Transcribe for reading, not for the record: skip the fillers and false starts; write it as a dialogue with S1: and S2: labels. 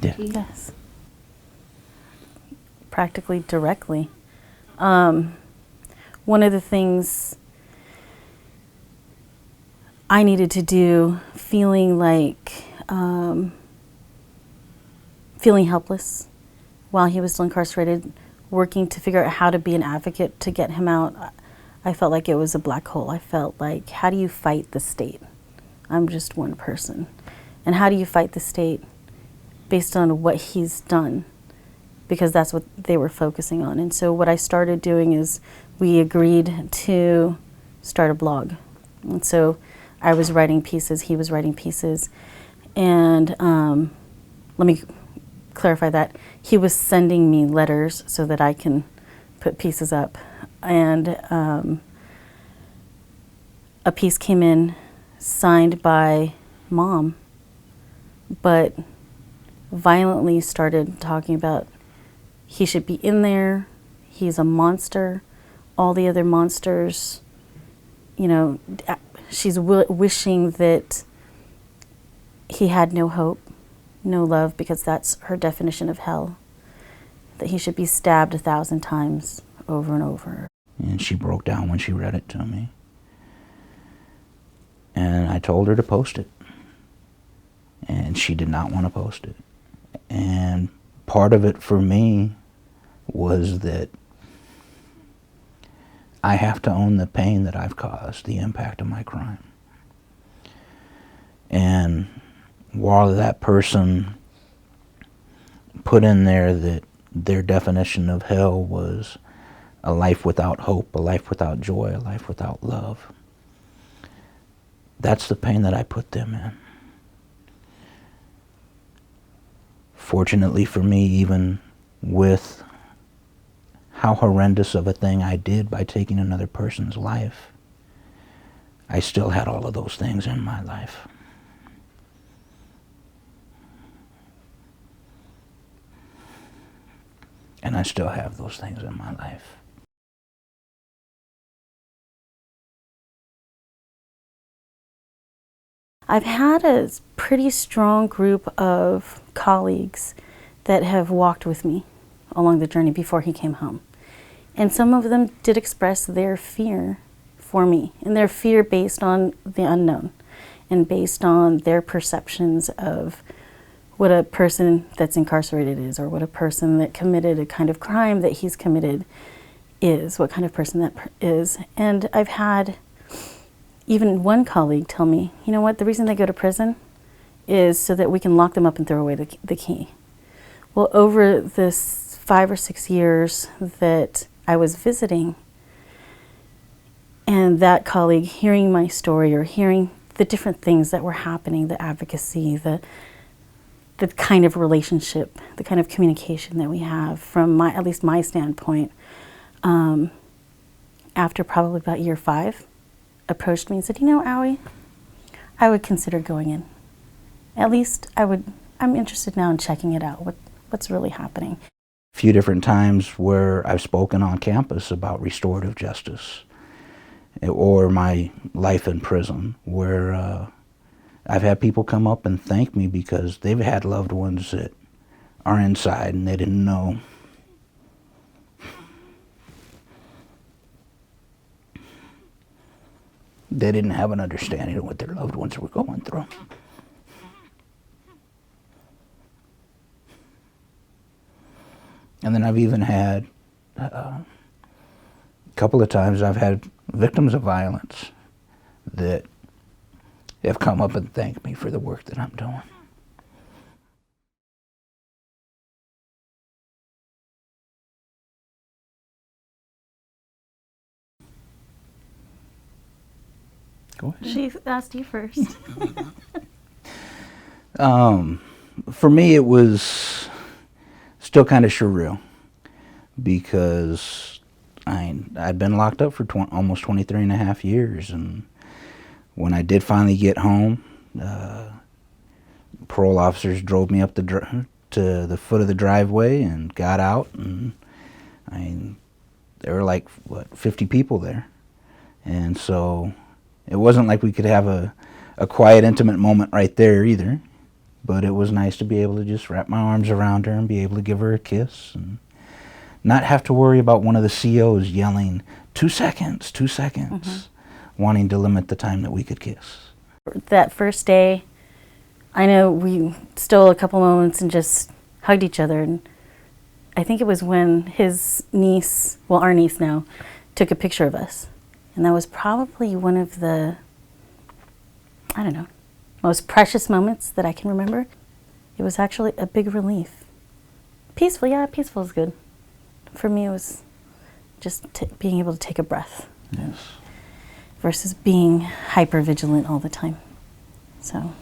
S1: Yeah.
S2: Yes. Practically directly. One of the things I needed to do, feeling helpless while he was still incarcerated, working to figure out how to be an advocate to get him out, I felt like it was a black hole. I felt like, how do you fight the state? I'm just one person. And how do you fight the state based on what he's done? Because that's what they were focusing on. And so what I started doing is we agreed to start a blog. And so I was writing pieces, he was writing pieces. And let me clarify that. He was sending me letters so that I can put pieces up. And a piece came in signed by Mom, but violently started talking about he should be in there, he's a monster, all the other monsters, you know, she's wishing that he had no hope, no love, because that's her definition of hell, that he should be stabbed 1,000 times over and over.
S1: And she broke down when she read it to me. And I told her to post it. And she did not want to post it. And part of it for me was that I have to own the pain that I've caused, the impact of my crime. And while that person put in there that their definition of hell was a life without hope, a life without joy, a life without love, that's the pain that I put them in. Fortunately for me, even with how horrendous of a thing I did by taking another person's life, I still had all of those things in my life. And I still have those things in my life.
S2: I've had a pretty strong group of colleagues that have walked with me along the journey before he came home. And some of them did express their fear for me, and their fear based on the unknown and based on their perceptions of what a person that's incarcerated is, or what a person that committed a kind of crime that he's committed is, what kind of person that is. And I've had even one colleague tell me, you know what, the reason they go to prison is so that we can lock them up and throw away the key. Well, over this 5 or 6 years that I was visiting, and that colleague hearing my story or hearing the different things that were happening, the advocacy, the kind of relationship, the kind of communication that we have from at least my standpoint, after probably about year 5, approached me and said, you know, Aouie, I would consider going in. At least I'm interested now in checking it out, what's really happening.
S1: A few different times where I've spoken on campus about restorative justice or my life in prison, where I've had people come up and thank me because they've had loved ones that are inside and they didn't know. They didn't have an understanding of what their loved ones were going through. And then I've even had, a couple of times I've had victims of violence that have come up and thanked me for the work that I'm doing. Go ahead.
S2: She asked you first.
S1: For me, it was still kind of surreal because I'd been locked up for almost 23 and a half years, and when I did finally get home, parole officers drove me up to the foot of the driveway and got out, and there were like, 50 people there. And so it wasn't like we could have a quiet, intimate moment right there either. But it was nice to be able to just wrap my arms around her and be able to give her a kiss and not have to worry about one of the COs yelling, 2 seconds, 2 seconds, wanting to limit the time that we could kiss.
S2: That first day, I know we stole a couple moments and just hugged each other. And I think it was when his niece, well, our niece now, took a picture of us. And that was probably one of the, I don't know, most precious moments that I can remember. It was actually a big relief. Peaceful, yeah, peaceful is good. For me, it was just being able to take a breath.
S1: Yes.
S2: Versus being hyper vigilant all the time. So